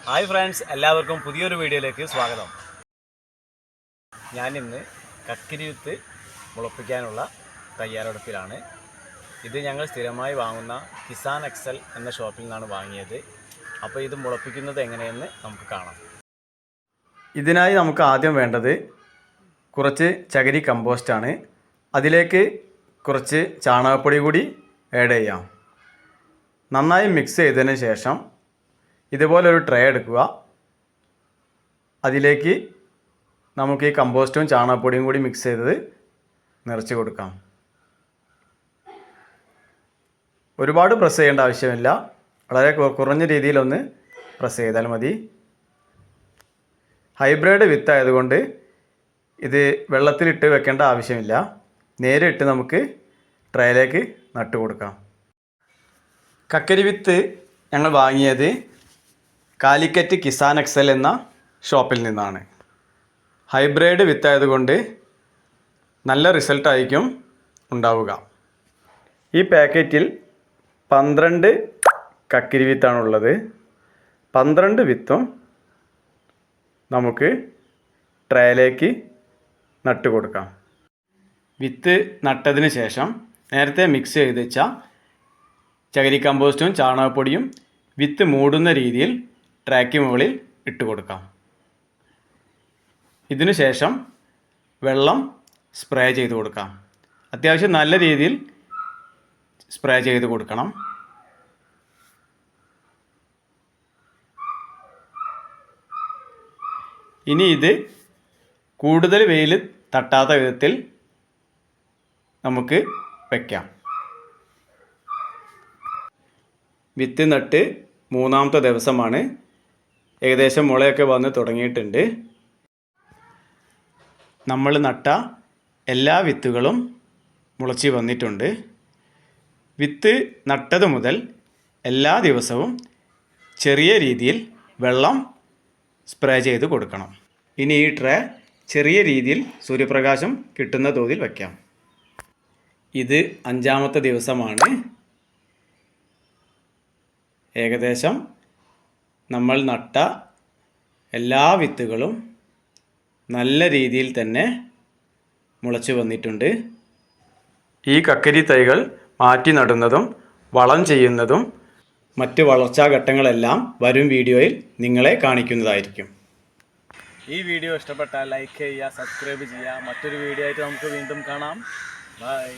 Hi friends, എല്ലാവർക്കും പുതിയൊരു വീഡിയോയിലേക്ക് സ്വാഗതം. ഞാനിന്ന് കക്കിരി വിത്ത് മുളപ്പിക്കാനുള്ള തയ്യാറെടുപ്പിലാണ്. ഇത് ഞങ്ങൾ സ്ഥിരമായി വാങ്ങുന്ന കിസാൻ എക്സൽ എന്ന ഷോപ്പിൽ നിന്നാണ് വാങ്ങിയത്. അപ്പോൾ ഇത് മുളപ്പിക്കുന്നത് എങ്ങനെയെന്ന് നമുക്ക് കാണാം. ഇതിനായി നമുക്ക് ആദ്യം വേണ്ടത് കുറച്ച് ചകിരി കമ്പോസ്റ്റാണ്. അതിലേക്ക് കുറച്ച് ചാണകപ്പൊടി കൂടി ആഡ് ചെയ്യാം. നന്നായി മിക്സ് ചെയ്തതിന് ശേഷം ഇതുപോലൊരു ട്രേ എടുക്കുക. അതിലേക്ക് നമുക്ക് ഈ കമ്പോസ്റ്റും ചാണകപ്പൊടിയും കൂടി മിക്സ് ചെയ്തത് നിറച്ച് കൊടുക്കാം. ഒരുപാട് പ്രസ് ചെയ്യേണ്ട ആവശ്യമില്ല, വളരെ കുറഞ്ഞ രീതിയിലൊന്ന് പ്രസ് ചെയ്താൽ മതി. ഹൈബ്രിഡ് വിത്ത് ആയതുകൊണ്ട് ഇത് വെള്ളത്തിലിട്ട് വെക്കേണ്ട ആവശ്യമില്ല, നേരിട്ട് നമുക്ക് ട്രേയിലേക്ക് നട്ടു കൊടുക്കാം. കക്കരി വിത്ത് ഞങ്ങൾ വാങ്ങിയത് കാലിക്കറ്റ് കിസാൻ എക്സൽ എന്ന ഷോപ്പിൽ നിന്നാണ്. ഹൈബ്രിഡ് വിത്തായതുകൊണ്ട് നല്ല റിസൾട്ടായിരിക്കും ഉണ്ടാവുക. ഈ പാക്കറ്റിൽ 12 കക്കിരി വിത്താണുള്ളത്. 12 വിത്തും നമുക്ക് ട്രേയിലേക്ക് നട്ടു കൊടുക്കാം. വിത്ത് നട്ടതിന് ശേഷം നേരത്തെ മിക്സ് ചെയ്ത് വെച്ച ചകിരി കമ്പോസ്റ്റും ചാണകപ്പൊടിയും വിത്ത് മൂടുന്ന രീതിയിൽ ട്രാക്ക് മുകളിൽ ഇട്ട് കൊടുക്കാം. ഇതിനു ശേഷം വെള്ളം സ്പ്രേ ചെയ്ത് കൊടുക്കാം. അത്യാവശ്യം നല്ല രീതിയിൽ സ്പ്രേ ചെയ്ത് കൊടുക്കണം. ഇനി ഇത് കൂടുതൽ വെയിൽ തട്ടാത്ത വിധത്തിൽ നമുക്ക് വയ്ക്കാം. വിത്ത് നട്ട് 3ാമത്തെ ദിവസമാണ്. ഏകദേശം മുളയൊക്കെ വന്ന് തുടങ്ങിയിട്ടുണ്ട്. നമ്മൾ നട്ട എല്ലാ വിത്തുകളും മുളച്ച് വന്നിട്ടുണ്ട്. വിത്ത് നട്ടത് മുതൽ എല്ലാ ദിവസവും ചെറിയ രീതിയിൽ വെള്ളം സ്പ്രേ ചെയ്ത് കൊടുക്കണം. ഇനി ഈ ട്രേ ചെറിയ രീതിയിൽ സൂര്യപ്രകാശം കിട്ടുന്ന തോതിൽ വയ്ക്കാം. ഇത് 5ാമത്തെ ദിവസമാണ്. ഏകദേശം നമ്മൾ നട്ട എല്ലാ വിത്തുകളും നല്ല രീതിയിൽ തന്നെ മുളച്ചു വന്നിട്ടുണ്ട്. ഈ കക്കരി തൈകൾ മാറ്റി നടുന്നതും വളം ചെയ്യുന്നതും മറ്റ് വളർച്ചാ ഘട്ടങ്ങളെല്ലാം വരും വീഡിയോയിൽ നിങ്ങളെ കാണിക്കുന്നതായിരിക്കും. ഈ വീഡിയോ ഇഷ്ടപ്പെട്ടാൽ ലൈക്ക് ചെയ്യുക, സബ്സ്ക്രൈബ് ചെയ്യുക. മറ്റൊരു വീഡിയോ ആയിട്ട് നമുക്ക് വീണ്ടും കാണാം. ബൈ.